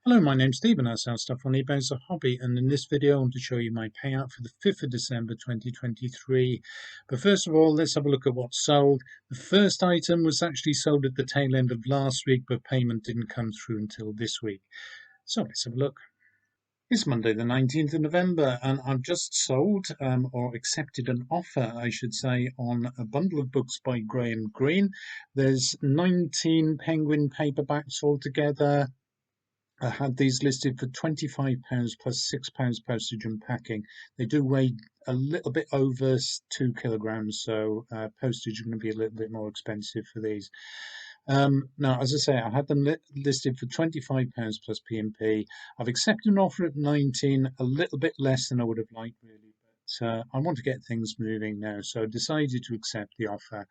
Hello, my name's Stephen. I sell stuff on eBay as a hobby, and in this video I want to show you my payout for the 5th of December 2023. But first of all, let's have a look at what sold. The first item was actually sold at the tail end of last week, but payment didn't come through until this week. So let's have a look. It's Monday the 19th of November, and I've just sold, or accepted an offer, I should say, on a bundle of books by Graham Greene. There's 19 Penguin paperbacks altogether. I had these listed for £25 plus £6 postage and packing. They do weigh a little bit over 2 kilograms, so postage is going to be a little bit more expensive for these. Now, as I say, I had them listed for £25 plus P&P. I've accepted an offer at 19, a little bit less than I would have liked, really. But I want to get things moving now, so I decided to accept the offer.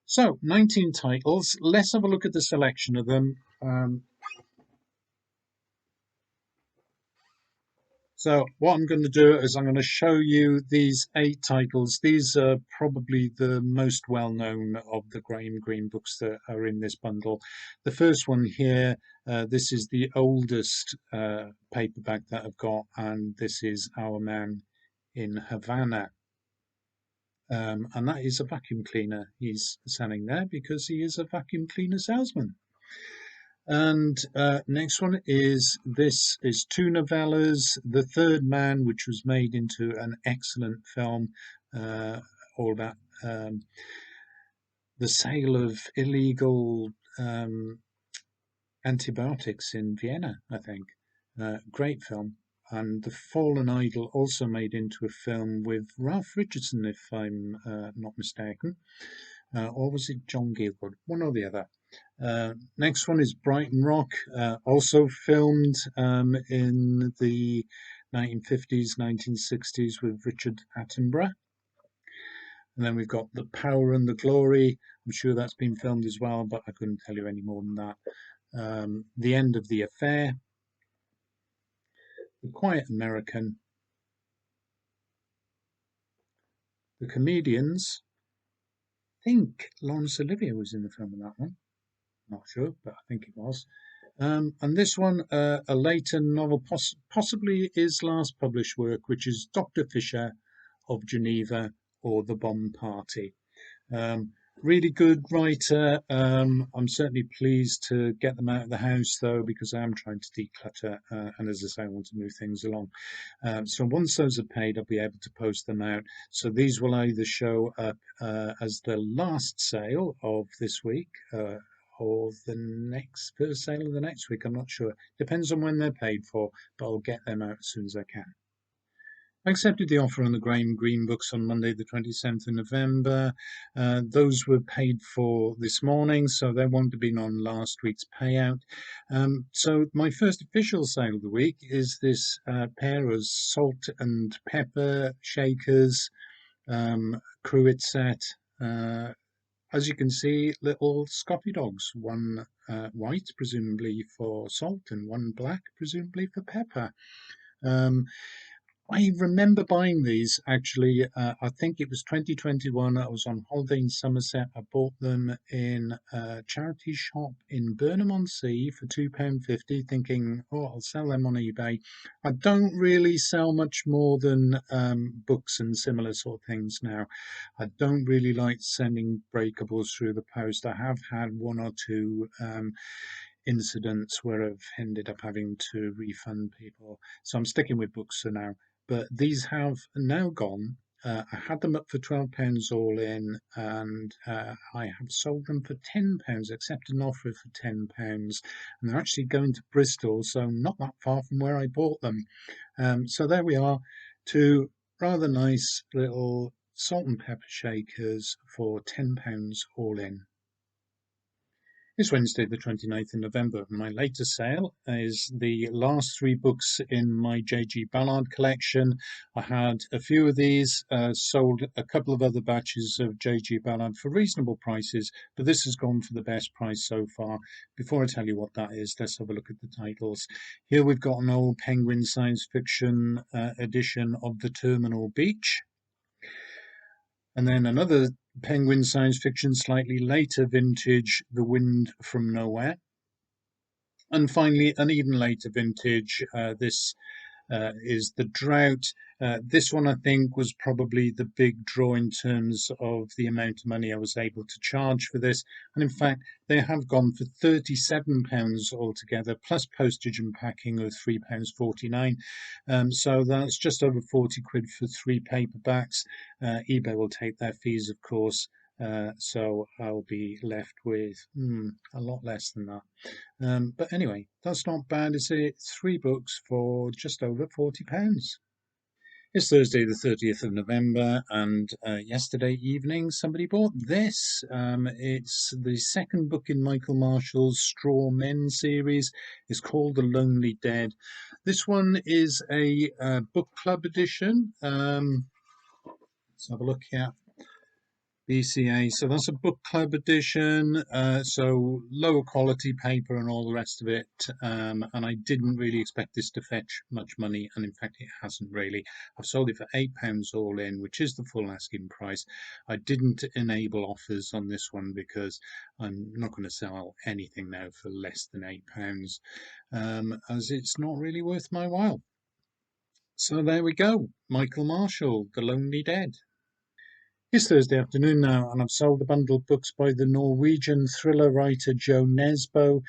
So, 19 titles. Let's have a look at the selection of them. So what I'm going to do is I'm going to show you these 8 titles. These are probably the most well-known of the Graham Greene books that are in this bundle. The first one here, this is the oldest paperback that I've got, and this is Our Man in Havana. And that is a vacuum cleaner he's selling there because he is a vacuum cleaner salesman. And next one is this is 2 novellas, The Third Man, which was made into an excellent film, all about the sale of illegal antibiotics in Vienna, I think. Great film. And The Fallen Idol, also made into a film with Ralph Richardson, if I'm not mistaken. Or was it John Gielgud? One or the other. Next one is Brighton Rock, also filmed in the 1950s, 1960s with Richard Attenborough. And then we've got The Power and the Glory. I'm sure that's been filmed as well, but I couldn't tell you any more than that. The End of the Affair, The Quiet American, The Comedians. I think Laurence Olivier was in the film of that one. Not sure, but I think it was. And this one, a later novel, possibly his last published work, which is Dr. Fisher of Geneva, or The Bomb Party. Really good writer. I'm certainly pleased to get them out of the house, though, because I am trying to declutter, and as I say, I want to move things along. So once those are paid, I'll be able to post them out. So these will either show up as the last sale of this week, or the next first sale of the next week. I'm not sure. Depends on when they're paid for, but I'll get them out as soon as I can. I accepted the offer on the Graham Greene books on Monday, the 27th of November. Those were paid for this morning, so they won't have been on last week's payout. So my first official sale of the week is this pair of salt and pepper shakers, cruet set. As you can see, little Scotty dogs, one white, presumably for salt, and one black, presumably for pepper. I remember buying these actually. I think it was 2021. I was on holiday in Somerset. I bought them in a charity shop in Burnham-on-Sea for £2.50, thinking, oh, I'll sell them on eBay. I don't really sell much more than books and similar sort of things now. I don't really like sending breakables through the post. I have had one or two incidents where I've ended up having to refund people. So I'm sticking with books for now. But these have now gone. I had them up for £12 all in, and I have sold them for £10, accepted an offer for £10, and they're actually going to Bristol, so not that far from where I bought them. So there we are, 2 rather nice little salt and pepper shakers for £10 all in. It's Wednesday, the 29th of November. My latest sale is the last 3 books in my J.G. Ballard collection. I had a few of these, sold a couple of other batches of J.G. Ballard for reasonable prices, but this has gone for the best price so far. Before I tell you what that is, let's have a look at the titles. Here we've got an old Penguin science fiction edition of The Terminal Beach. And then another Penguin science fiction, slightly later vintage, The Wind from Nowhere. And finally, an even later vintage. This is the Drought. This one, I think, was probably the big draw in terms of the amount of money I was able to charge for this. And in fact, they have gone for £37 altogether, plus postage and packing of £3.49. So that's just over 40 quid for three paperbacks. eBay will take their fees, of course. So I'll be left with a lot less than that. But anyway, that's not bad, is it? Three books for just over £40. It's Thursday, the 30th of November, and yesterday evening somebody bought this. It's the second book in Michael Marshall's Straw Men series. It's called The Lonely Dead. This one is a book club edition. Let's have a look here. BCA, so that's a book club edition, so lower quality paper and all the rest of it, and I didn't really expect this to fetch much money, and in fact it hasn't really. I've sold it for £8 all in, which is the full asking price. I didn't enable offers on this one because I'm not going to sell anything now for less than £8, as it's not really worth my while. So there we go, Michael Marshall, The Lonely Dead. It's Thursday afternoon now, and I've sold a bundle of books by the Norwegian thriller writer Joe Nesbo.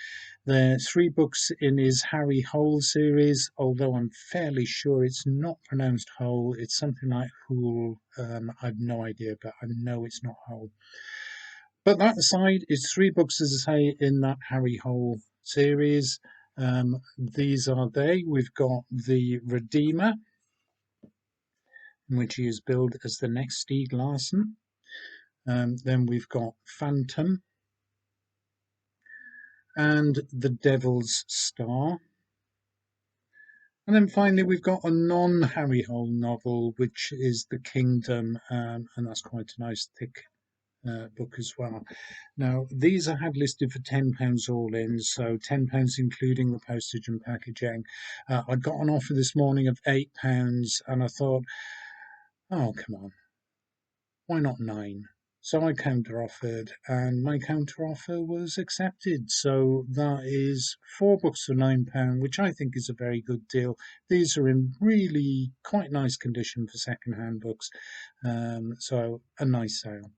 There are three books in his Harry Hole series, although I'm fairly sure it's not pronounced Hole. It's something like Hool. I've no idea, but I know it's not Hole. But that aside, it's three books, as I say, in that Harry Hole series. These are they. We've got The Redeemer, in which he is billed as the next Stieg Larsson. Then we've got Phantom and The Devil's Star. And then finally, we've got a non-Harry Hole novel, which is The Kingdom, and that's quite a nice thick book as well. Now, these I had listed for £10 all in, so £10 including the postage and packaging. I got an offer this morning of £8, and I thought, oh, come on, why not 9? So I counter offered, and my counter offer was accepted. So that is four books for £9, which I think is a very good deal. These are in really quite nice condition for second-hand books, so a nice sale.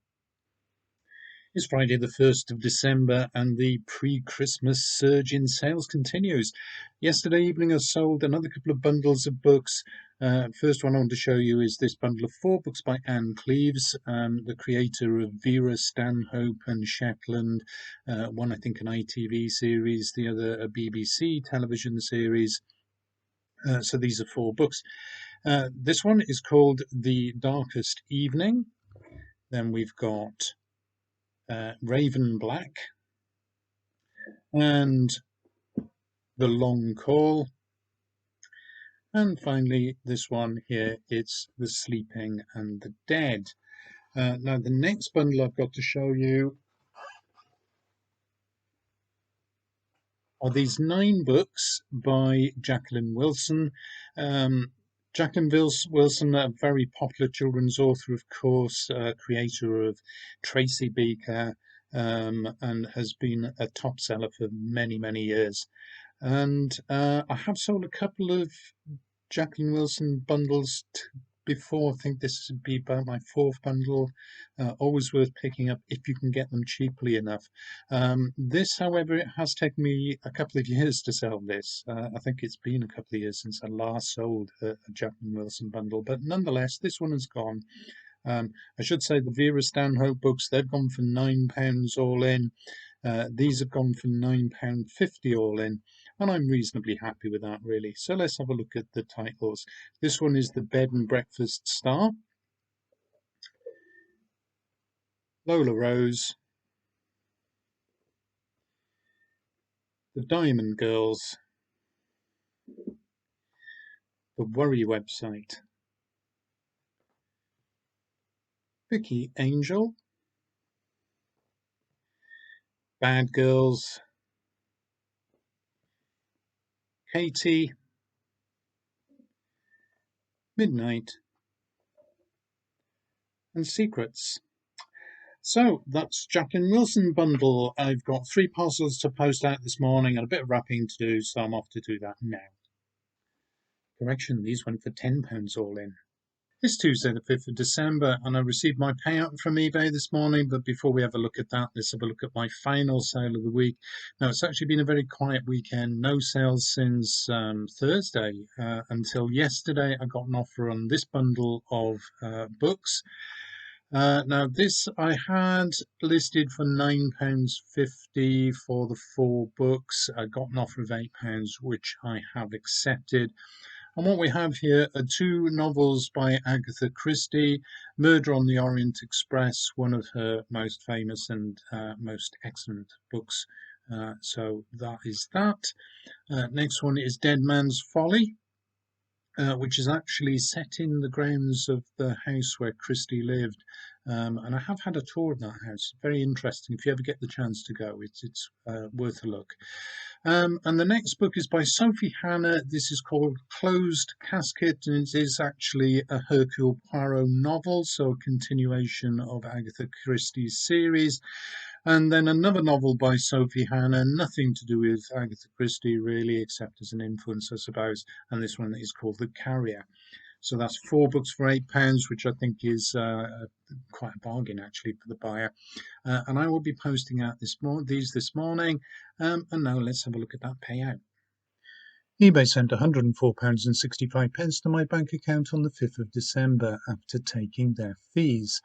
It's Friday, the 1st of December, and the pre-Christmas surge in sales continues. Yesterday evening, I sold another couple of bundles of books. First one I want to show you is this bundle of four books by Anne Cleeves, the creator of Vera Stanhope and Shetland. One, I think, an ITV series, the other a BBC television series. So these are four books. This one is called The Darkest Evening. Then we've got Raven Black and The Long Call, and finally this one here, it's The Sleeping and the Dead. Now the next bundle I've got to show you are these 9 books by Jacqueline Wilson. Jacqueline Wilson, a very popular children's author, of course, creator of Tracy Beaker, and has been a top seller for many, many years. And I have sold a couple of Jacqueline Wilson bundles before. I think this would be about my fourth bundle. Always worth picking up if you can get them cheaply enough. This, however, it has taken me a couple of years to sell this. I think it's been a couple of years since I last sold a Jacqueline Wilson bundle, but nonetheless, this one has gone. I should say the Vera Stanhope books, they've gone for £9 all in. These have gone for £9.50 all in, and I'm reasonably happy with that, really. So let's have a look at the titles. This one is The Bed and Breakfast Star, Lola Rose, The Diamond Girls, The Worry Website, Vicky Angel, Bad Girls, Katie, Midnight, and Secrets. So that's Jacqueline Wilson bundle. I've got 3 parcels to post out this morning and a bit of wrapping to do, so I'm off to do that now. Correction, these went for £10 all in. It's Tuesday, the 5th of December, and I received my payout from eBay this morning. But before we have a look at that, let's have a look at my final sale of the week. Now, it's actually been a very quiet weekend, no sales since Thursday. Until yesterday, I got an offer on this bundle of books. Now, this I had listed for £9.50 for the 4 books. I got an offer of £8, which I have accepted. And what we have here are 2 novels by Agatha Christie, Murder on the Orient Express, one of her most famous and most excellent books. So that is that. Next one is Dead Man's Folly, which is actually set in the grounds of the house where Christie lived. And I have had a tour of that house. Very interesting. If you ever get the chance to go, it's worth a look. And the next book is by Sophie Hannah. This is called Closed Casket, and it is actually a Hercule Poirot novel, so a continuation of Agatha Christie's series. And then another novel by Sophie Hannah, nothing to do with Agatha Christie really, except as an influence, I suppose. And this one is called The Carrier. So that's 4 books for £8, which I think is quite a bargain actually for the buyer. And I will be posting out these this morning. And now let's have a look at that payout. eBay sent £104.65 to my bank account on the 5th of December after taking their fees.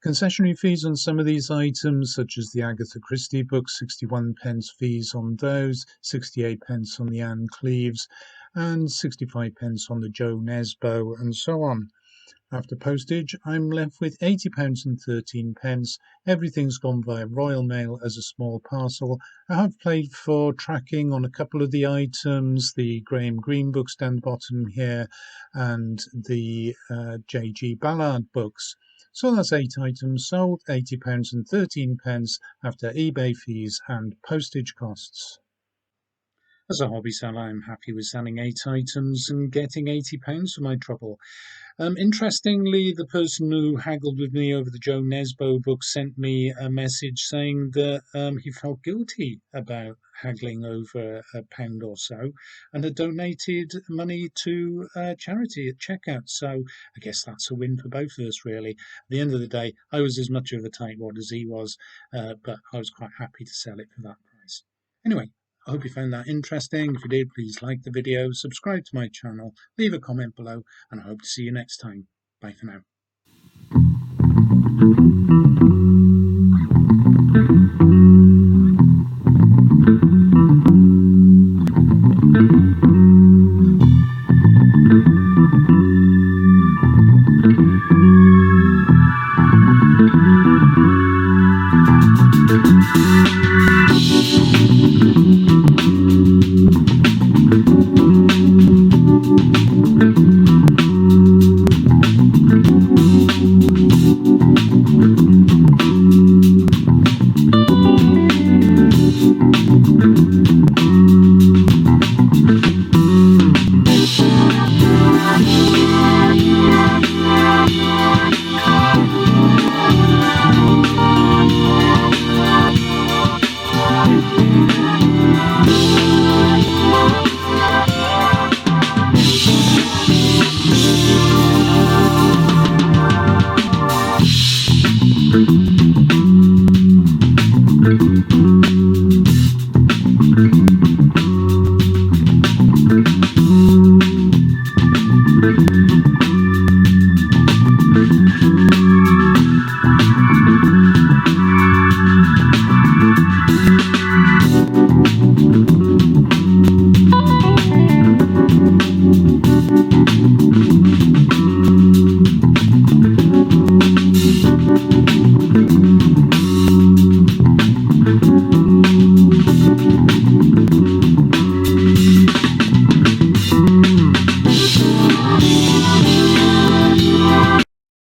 Concessionary fees on some of these items, such as the Agatha Christie books, 61p fees on those, 68p on the Anne Cleeves, and 65p on the Joe Nesbo, and so on. After postage, I'm left with £80.13. Everything's gone via Royal Mail as a small parcel. I have paid for tracking on a couple of the items, the Graham Greene books down the bottom here, and the J.G. Ballard books. So that's 8 items sold, £80.13 after eBay fees and postage costs. As a hobby seller, I'm happy with selling 8 items and getting £80 for my trouble. Interestingly, the person who haggled with me over the Joe Nesbo book sent me a message saying that he felt guilty about haggling over £1 or so and had donated money to charity at checkout. So I guess that's a win for both of us, really. At the end of the day, I was as much of a tightwad as he was, but I was quite happy to sell it for that price. Anyway, I hope you found that interesting. If you did, please like the video, subscribe to my channel, leave a comment below, and I hope to see you next time. Bye for now.